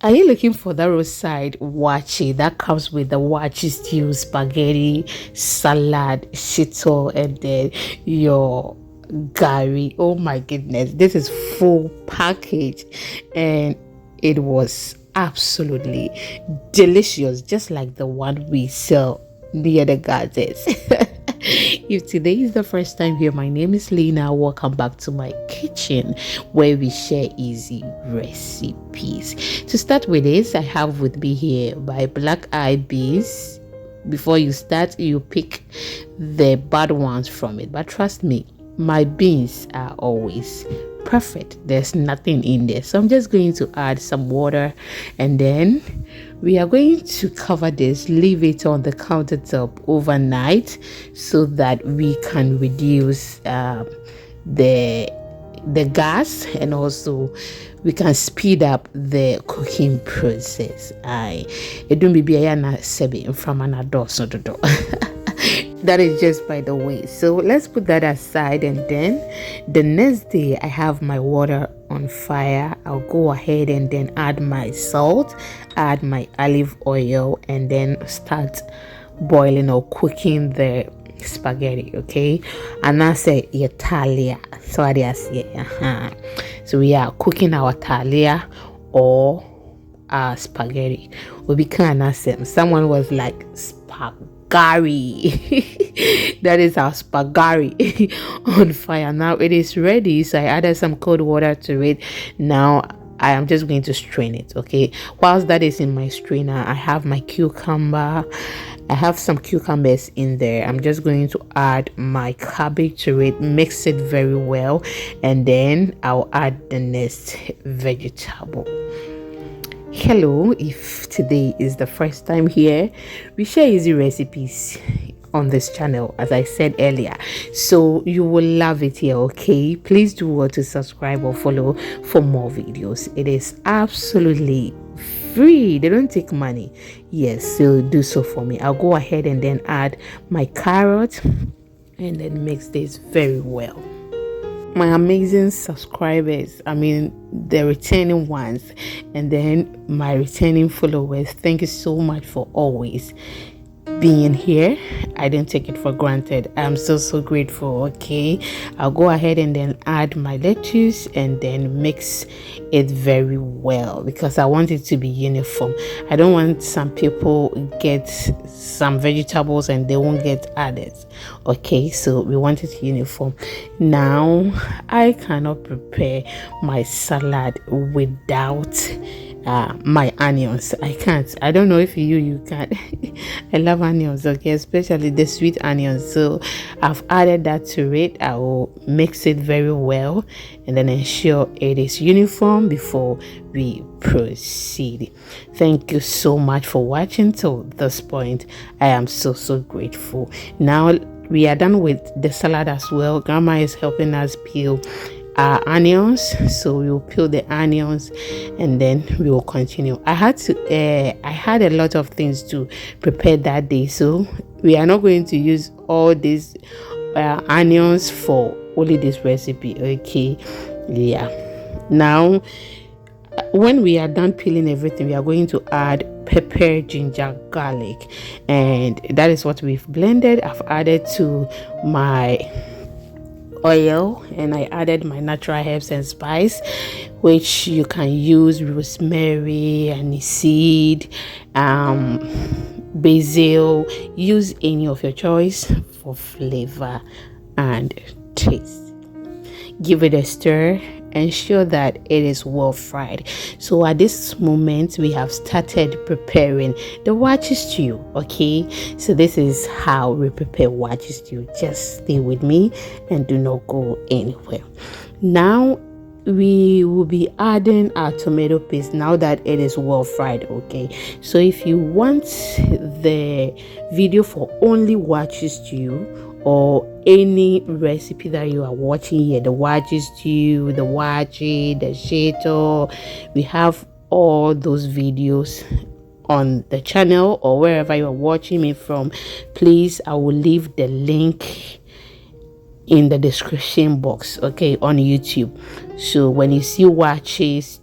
Are you looking for that roadside waakye that comes with the waakye stew, spaghetti, salad, shito, and then your gari? Oh my goodness, this is full package, and it was absolutely delicious, just like the one we sell near the gardens. If today is the first time here, my name is Lena. Welcome back to my kitchen where we share easy recipes. To start with this, I have with me here my black eyed beans. Before you start, you pick the bad ones from it, but trust me, my beans are always perfect. There's nothing in there, so I'm just going to add some water, and then we are going to cover this, leave it on the countertop overnight so that we can reduce the gas, and also we can speed up the cooking process. It don't be a sebi from an adult. That is just by the way. So let's put that aside, and then the next day I have my water on fire. I'll go ahead and then add my salt, add my olive oil, and then start boiling or cooking the spaghetti. Okay, and I say Italia. So I say so we are cooking our talia or spaghetti. We become someone was like spaghetti. That is our spaghetti on fire. Now it is ready, so I added some cold water to it. Now I am just going to strain it. Okay, whilst that is in my strainer, I have my cucumber. I have some cucumbers in there. I'm just going to add my cabbage to it, mix it very well, and then I'll add the next vegetable. Hello, if today is the first time here, we share easy recipes on this channel, as I said earlier, so you will love it here. Okay, please do want to subscribe or follow for more videos. It is absolutely free, they don't take money. Yes, so do so for me. I'll go ahead and then add my carrot and then mix this very well. My amazing subscribers, the returning ones, and then my returning followers, thank you so much for always being here. I don't take it for granted. I'm so grateful. Okay, I'll go ahead and then add my lettuce and then mix it very well, because I want it to be uniform. I don't want some people get some vegetables and they won't get added. Okay, so we want it uniform. Now I cannot prepare my salad without my onions. I can't. I don't know if you can. I love onions, okay, especially the sweet onions. So I've added that to it. I will mix it very well and then ensure it is uniform before we proceed. Thank you so much for watching till this point. I am so grateful. Now we are done with the salad as well. Grandma is helping us peel onions, so we will peel the onions and then we will continue. I had a lot of things to prepare that day, so we are not going to use all these onions for only this recipe. Okay, yeah. Now when we are done peeling everything, we are going to add pepper, ginger, garlic, and that is what we've blended. I've added to my oil and I added my natural herbs and spice, which you can use rosemary, aniseed, basil. Use any of your choice for flavor and taste. Give it a stir. Ensure that it is well fried. So at this moment we have started preparing the waakye stew. Okay, so this is how we prepare waakye stew. Just stay with me and do not go anywhere. Now we will be adding our tomato paste now that it is well fried. Okay, so if you want the video for only waakye stew or any recipe that you are watching here, the waakye stew, the waakye, the shito, we have all those videos on the channel or wherever you are watching me from. Please, I will leave the link in the description box, okay, on YouTube. So when you see waakye,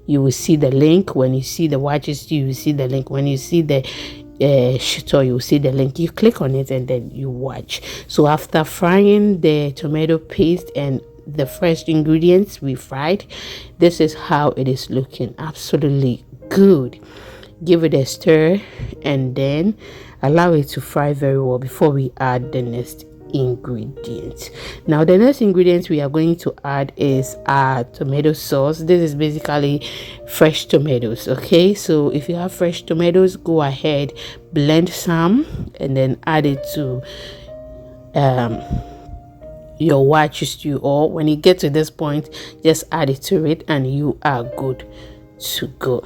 you will see the link. When you see the waakye stew, you will see the link. When you see the shito, you will see the link. You click on it and then you watch. So after frying the tomato paste and the fresh ingredients we fried, this is how it is looking. Absolutely good. Give it a stir and then allow it to fry very well before we add the next ingredients. Now the next ingredients we are going to add is our tomato sauce. This is basically fresh tomatoes. Okay, so if you have fresh tomatoes, go ahead, blend some and then add it to your waakye stew, or when you get to this point, just add it to it and you are good to go.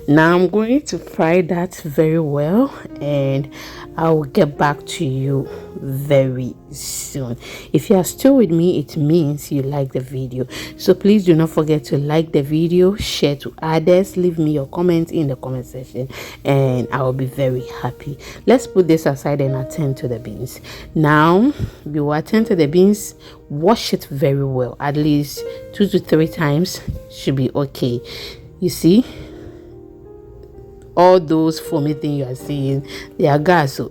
Now I'm going to fry that very well and I will get back to you very soon. If you are still with me, it means you like the video. So please do not forget to like the video, share to others, leave me your comments in the comment section and I will be very happy. Let's put this aside and attend to the beans. Now we will attend to the beans. Wash it very well, at least 2 to 3 times should be okay. You see, all those foamy things you are seeing, they are gas. So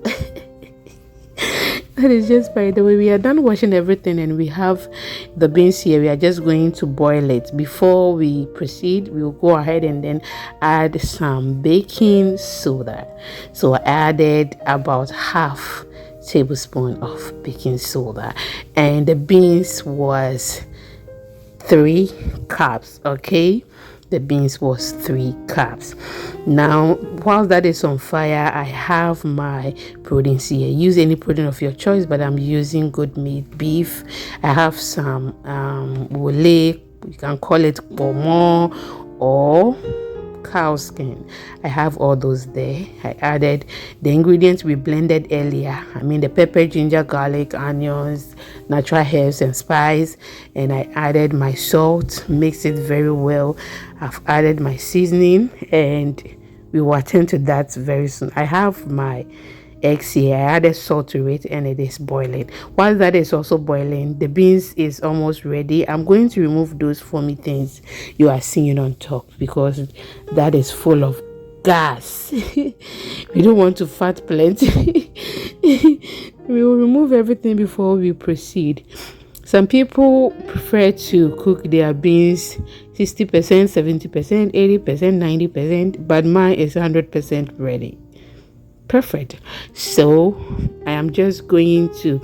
that is just by the way. We are done washing everything and we have the beans here. We are just going to boil it. Before we proceed, we will go ahead and then add some baking soda. So I added about half tablespoon of baking soda and the beans was 3 cups. Okay, the beans was 3 cups. Now while that is on fire, I have my proteins here. Use any protein of your choice, but I'm using good meat beef. I have some wole, you can call it pomo or cow skin. I have all those there. I added the ingredients we blended earlier. I mean the pepper, ginger, garlic, onions, natural herbs and spice, and I added my salt, mix it very well. I've added my seasoning and we will attend to that very soon. I have my eggs here. I added salt to it and it is boiling. While that is also boiling, the beans is almost ready. I'm going to remove those foamy things you are seeing on top because that is full of gas. We don't want to fat plenty. We will remove everything before we proceed. Some people prefer to cook their beans 60%, 70%, 80%, 90%, but mine is 100% ready. Perfect. So I am just going to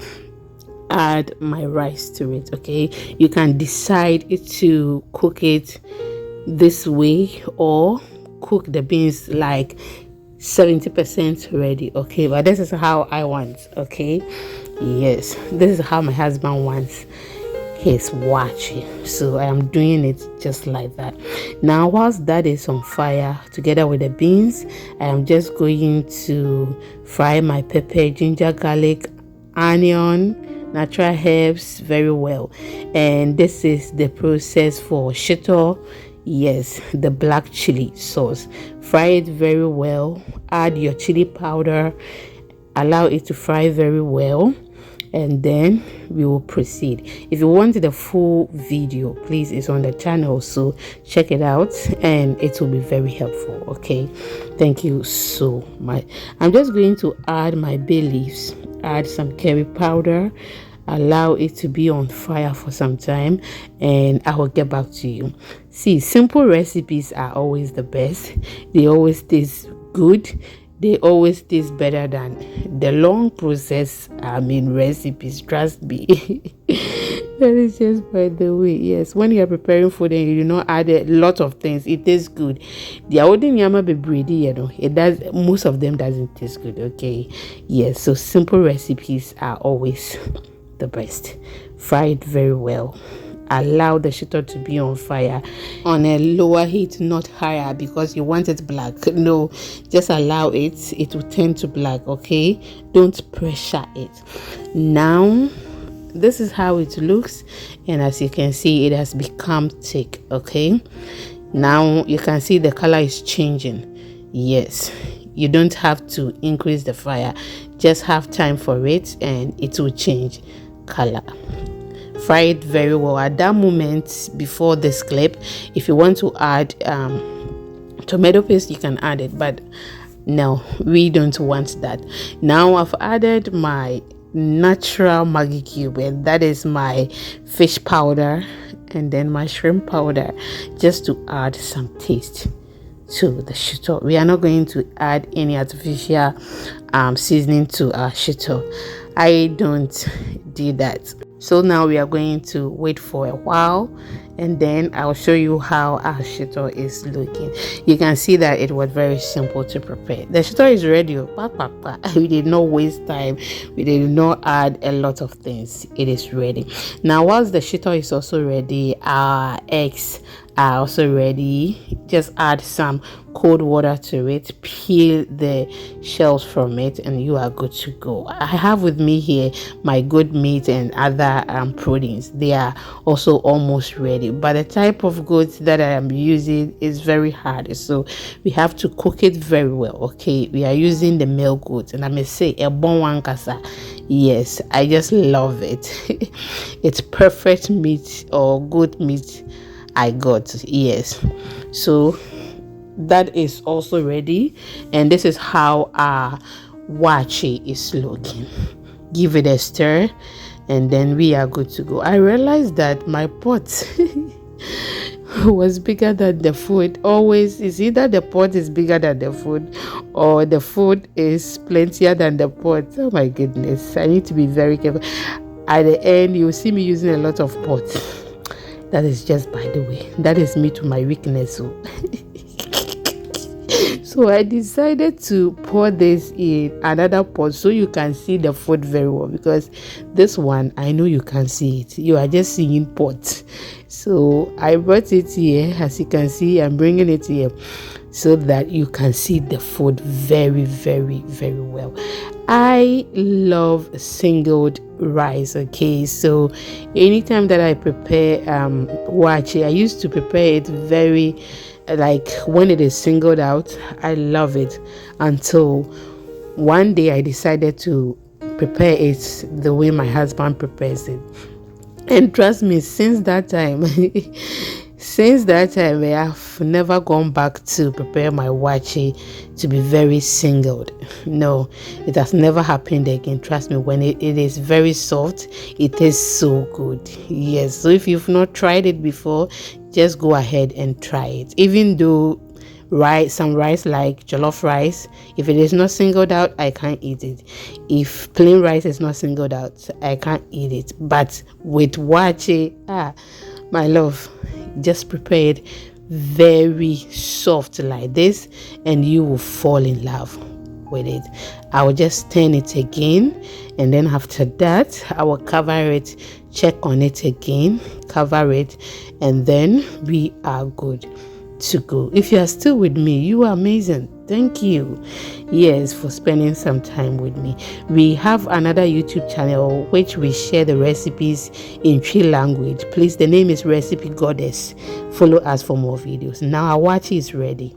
add my rice to it. Okay, you can decide to cook it this way or cook the beans like 70% ready. Okay, but this is how I want. Okay, yes, this is how my husband wants his waakye, so I am doing it just like that. Now whilst that is on fire together with the beans, I am just going to fry my pepper, ginger, garlic, onion, natural herbs very well. And this is the process for shito. Yes, the black chili sauce. Fry it very well, add your chili powder, allow it to fry very well, and then we will proceed. If you want the full video, please, it's on the channel, so check it out and it will be very helpful. Okay, thank you so much. I'm just going to add my bay leaves, add some curry powder, allow it to be on fire for some time, and I will get back to you. See, simple recipes are always the best. They always taste good. They always taste better than the long process, recipes, trust me. That is just by the way. Yes, when you are preparing food and you do not add a lot of things, it tastes good. The awodin yama be bready, it does, most of them doesn't taste good. Okay, yes, so simple recipes are always the best. Fry it very well. Allow the shito to be on fire on a lower heat, not higher, because you want it black. No, just allow it. It will turn to black. Okay, don't pressure it. Now this is how it looks, and as you can see, it has become thick. Okay, now you can see the color is changing. Yes, you don't have to increase the fire, just have time for it and it will change color. fry it very well. At that moment before this clip, if you want to add tomato paste, you can add it, but no, we don't want that. Now I've added my natural Maggi cube, and that is my fish powder and then my shrimp powder, just to add some taste to the shito. We are not going to add any artificial seasoning to our shito. I don't do that. So now we are going to wait for a while, and then I'll show you how our shito is looking. You can see that it was very simple to prepare. The shito is ready. We did not waste time. We did not add a lot of things. It is ready. Now, whilst the shito is also ready, our eggs are also ready. Just add some cold water to it, peel the shells from it, and you are good to go. I have with me here my goat meat and other proteins. They are also almost ready, but the type of goat that I am using is very hard, so we have to cook it very well. Okay, we are using the male goat, and I may say a bon one kasa. Yes, I just love it. It's perfect meat, or goat meat I got. Yes, so that is also ready, and this is how our waakye is looking. Give it a stir, and then we are good to go. I realized that my pot was bigger than the food. Always is either the pot is bigger than the food, or the food is plentier than the pot. Oh my goodness, I need to be very careful. At the end, you will see me using a lot of pots. That is just by the way. That is me to my weakness. So I decided to pour this in another pot so you can see the food very well, because this one, I know you can see it. You are just seeing pot. So I brought it here. As you can see, I'm bringing it here so that you can see the food very, very, very well. I love singled rice. Okay, so anytime that I prepare waakye, I used to prepare it very, like when it is singled out. I love it, until one day I decided to prepare it the way my husband prepares it, and trust me, since that time I have never gone back to prepare my waakye to be very singled. No, it has never happened again. Trust me, when it is very soft, it is so good. Yes, so if you've not tried it before, just go ahead and try it. Even though some rice like jollof rice, if it is not singled out, I can't eat it. If plain rice is not singled out, I can't eat it. But with waakye, my love, just prepare it very soft like this, and you will fall in love with it. I will just turn it again, and then after that I will cover it, check on it again, cover it, and then we are good to go. If you are still with me, you are amazing. Thank you, yes, for spending some time with me. We have another YouTube channel which we share the recipes in Twi language. Please, the name is Recipe Goddess. Follow us for more videos. Now our waakye is ready.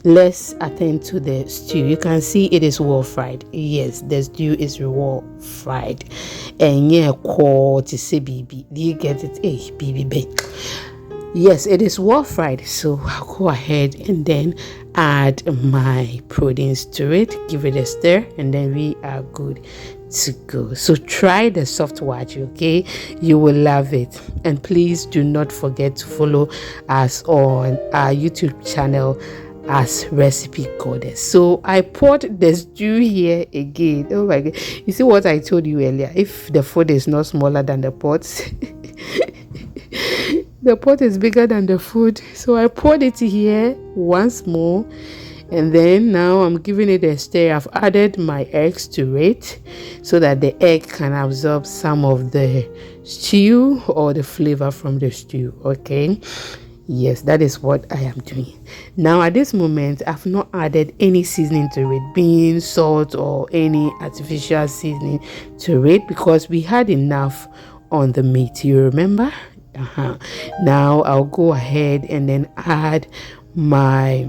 Let's attend to the stew. You can see it is well fried. Yes, the stew is well fried. And yeah, to say baby, do you get it? Hey, baby. Yes, it is well fried, so I'll go ahead and then add my proteins to it, give it a stir, and then we are good to go. So try the soft waakye, okay? You will love it. And please do not forget to follow us on our YouTube channel as Recipe Goddess. So I poured the stew here again. Oh my god, you see what I told you earlier? If the food is not smaller than the pot, the pot is bigger than the food. So I poured it here once more, and then now I'm giving it a stir. I've added my eggs to it so that the egg can absorb some of the stew or the flavor from the stew. Okay, yes, that is what I am doing. Now at this moment, I've not added any seasoning to it, bean, salt, or any artificial seasoning to it, because we had enough on the meat, you remember? Now I'll go ahead and then add my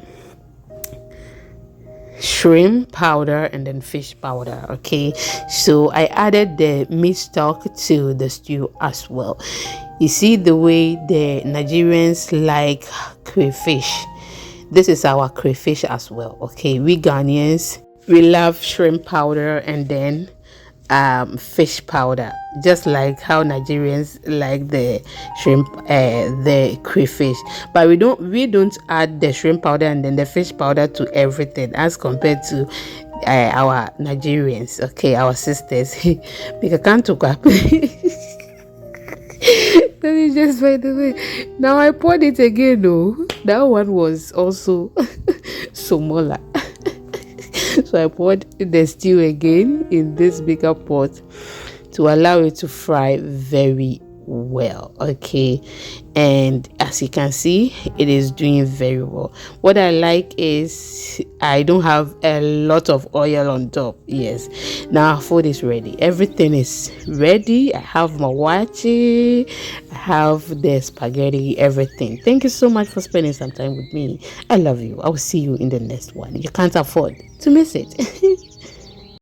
shrimp powder and then fish powder. Okay, so I added the meat stock to the stew as well. You see the way the Nigerians like crayfish. This is our crayfish as well. Okay, we Ghanaians, we love shrimp powder and then fish powder, just like how Nigerians like the shrimp, the crayfish. But we don't add the shrimp powder and then the fish powder to everything as compared to our Nigerians. Okay, our sisters. Because can't talk up. Let me just, by the way, now I poured it again. No, that one was also smaller. So I poured the stew again in this bigger pot to allow it to fry very well. Okay, and as you can see, it is doing very well. What I like is I don't have a lot of oil on top. Yes, now our food is ready, everything is ready. I have my waakye, I have the spaghetti, everything. Thank you so much for spending some time with me. I love you. I will see you in the next one. You can't afford to miss it.